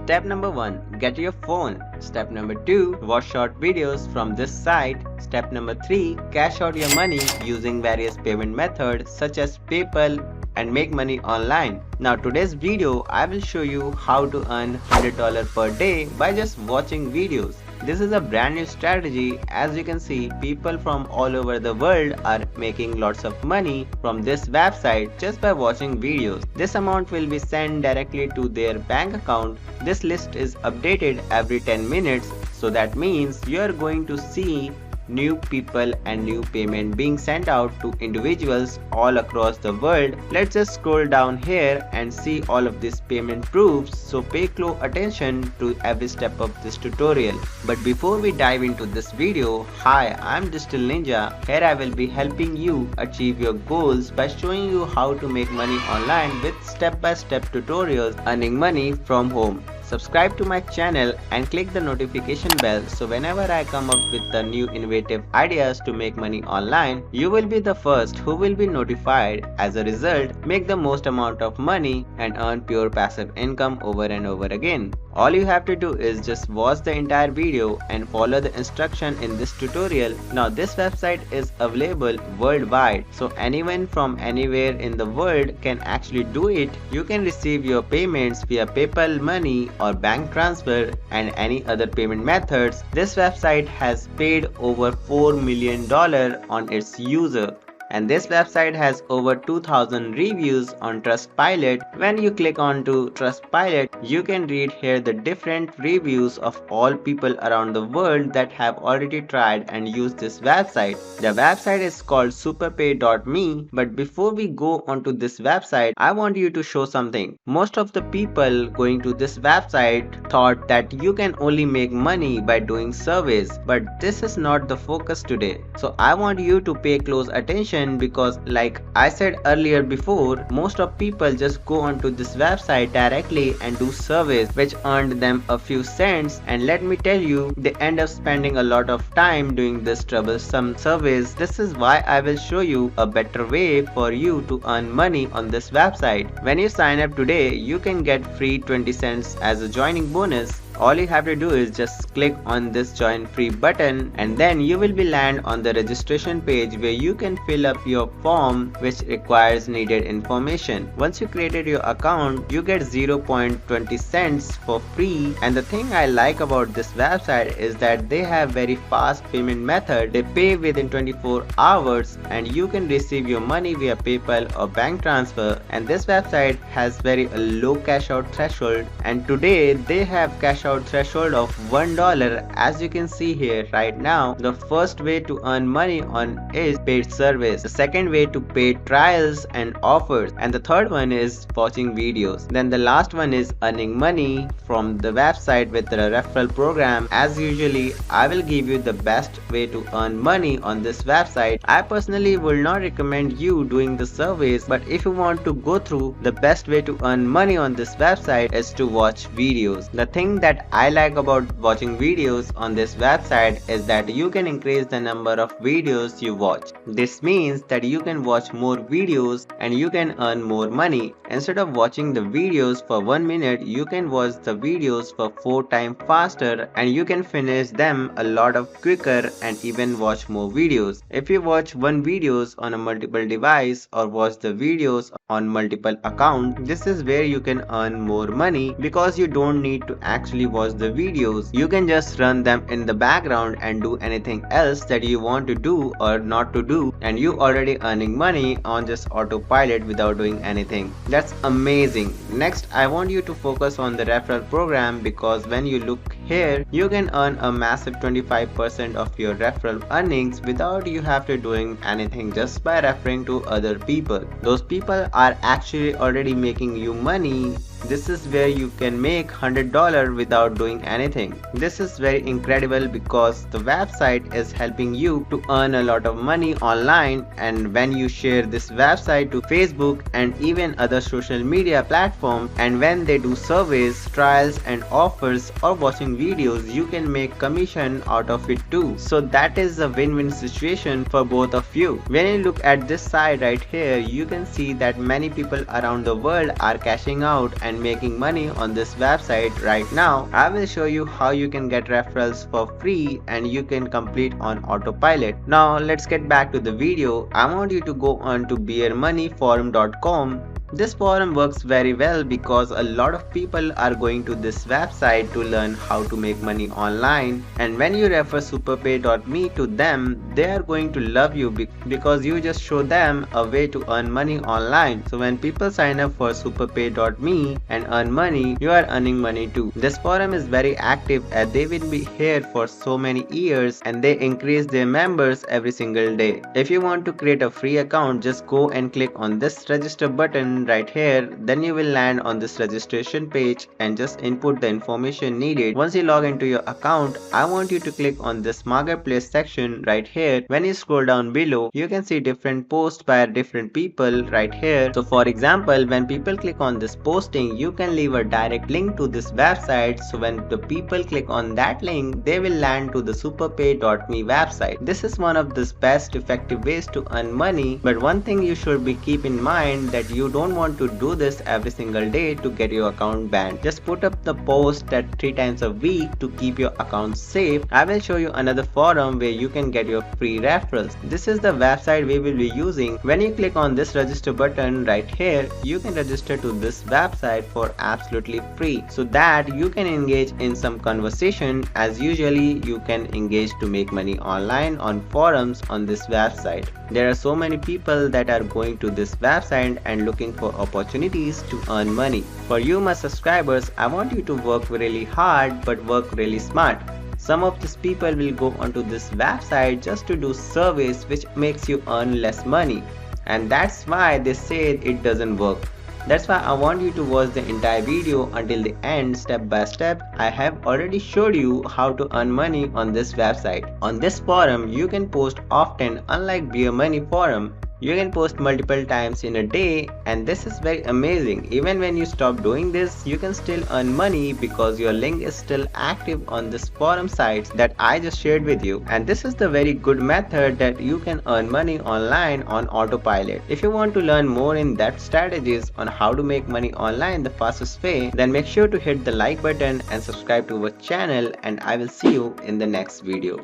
Step number 1. Get your phone. Step number 2. Watch short videos from this site. Step number 3. Cash out your money using various payment methods such as PayPal and make money online. Now today's video I will show you how to earn $100 per day by just watching videos. This is a brand new strategy. As you can see, people from all over the world are making lots of money from this website just by watching videos. This amount will be sent directly to their bank account. This list is updated every 10 minutes, so that means you are going to see new people and new payment being sent out to individuals all across the world. Let's just scroll down here and see all of these payment proofs, so pay close attention to every step of this tutorial. But before we dive into this video, hi, I'm Digital Ninja. Here I will be helping you achieve your goals by showing you how to make money online with step-by-step tutorials earning money from home. Subscribe to my channel and click the notification bell so whenever I come up with the new innovative ideas to make money online, you will be the first who will be notified. As a result, make the most amount of money and earn pure passive income over and over again. All you have to do is just watch the entire video and follow the instruction in this tutorial. Now this website is available worldwide, so anyone from anywhere in the world can actually do it. You can receive your payments via PayPal money or bank transfer and any other payment methods. This website has paid over $4 million on its user. And this website has over 2000 reviews on Trustpilot. When you click on to Trustpilot, you can read here the different reviews of all people around the world that have already tried and used this website. The website is called superpay.me, but before we go onto this website, I want you to show something. Most of the people going to this website thought that you can only make money by doing surveys, but this is not the focus today. So I want you to pay close attention, because like I said earlier before, most of people just go onto this website directly and do surveys which earned them a few cents, and let me tell you, they end up spending a lot of time doing this troublesome surveys. This is why I will show you a better way for you to earn money on this website. When you sign up today, you can get free 20 cents as a joining bonus. All you have to do is just click on this join free button, and then you will be land on the registration page where you can fill up your form which requires needed information. Once you created your account, you get 0.20 cents for free. And the thing I like about this website is that they have very fast payment method. They pay within 24 hours and you can receive your money via PayPal or bank transfer. And this website has very low cash out threshold, and today they have cash out threshold of $1. As you can see here right now, the first way to earn money on is paid service, the second way to paid trials and offers, and the third one is watching videos. Then the last one is earning money from the website with the referral program. As usually, I will give you the best way to earn money on this website. I personally will not recommend you doing the surveys, but if you want to go through, the best way to earn money on this website is to watch videos. The thing that I like about watching videos on this website is that you can increase the number of videos you watch. This means that you can watch more videos and you can earn more money. Instead of watching the videos for 1 minute, you can watch the videos for 4 times faster, and you can finish them a lot of quicker and even watch more videos. If you watch one videos on a multiple device or watch the videos on multiple accounts, this is where you can earn more money, because you don't need to actually watch the videos. You can just run them in the background and do anything else that you want to do or not to do, and you already earning money on just autopilot without doing anything. That's amazing. Next, I want you to focus on the referral program, because when you look here, you can earn a massive 25% of your referral earnings without you have to doing anything, just by referring to other people. Those people are actually already making you money. This is where you can make $100 without doing anything. This is very incredible because the website is helping you to earn a lot of money online, and when you share this website to Facebook and even other social media platforms, and when they do surveys, trials and offers or watching videos, you can make commission out of it too. So that is a win-win situation for both of you. When you look at this side right here, you can see that many people around the world are cashing out and and making money on this website right now. I will show you how you can get referrals for free and you can complete on autopilot. Now let's get back to the video. I want you to go on to beermoneyforum.com. This forum works very well because a lot of people are going to this website to learn how to make money online, and when you refer superpay.me to them, they are going to love you because you just show them a way to earn money online. So when people sign up for superpay.me and earn money, you are earning money too. This forum is very active and they will be here for so many years and they increase their members every single day. If you want to create a free account, just go and click on this register button right here. Then you will land on this registration page and just input the information needed. Once you log into your account, I want you to click on this marketplace section right here. When you scroll down below, you can see different posts by different people right here. So for example, when people click on this posting, you can leave a direct link to this website. So when the people click on that link, they will land to the superpay.me website. This is one of the best effective ways to earn money, but one thing you should keep in mind that you don't want to do this every single day to get your account banned. Just put up the post that 3 times a week to keep your account safe. I will show you another forum where you can get your free referrals. This is the website we will be using. When you click on this register button right here, you can register to this website for absolutely free so that you can engage in some conversation as usually you can engage to make money online on forums on this website. There are so many people that are going to this website and looking for opportunities to earn money. For you my subscribers, I want you to work really hard but work really smart. Some of these people will go onto this website just to do surveys which makes you earn less money, and that's why they say it doesn't work. That's why I want you to watch the entire video until the end step by step. I have already showed you how to earn money on this website. On this forum, you can post often. Unlike Beer Money forum, you can post multiple times in a day, and this is very amazing. Even when you stop doing this, you can still earn money because your link is still active on this forum sites that I just shared with you. And this is the very good method that you can earn money online on autopilot. If you want to learn more in-depth strategies on how to make money online the fastest way, then make sure to hit the like button and subscribe to our channel, and I will see you in the next video.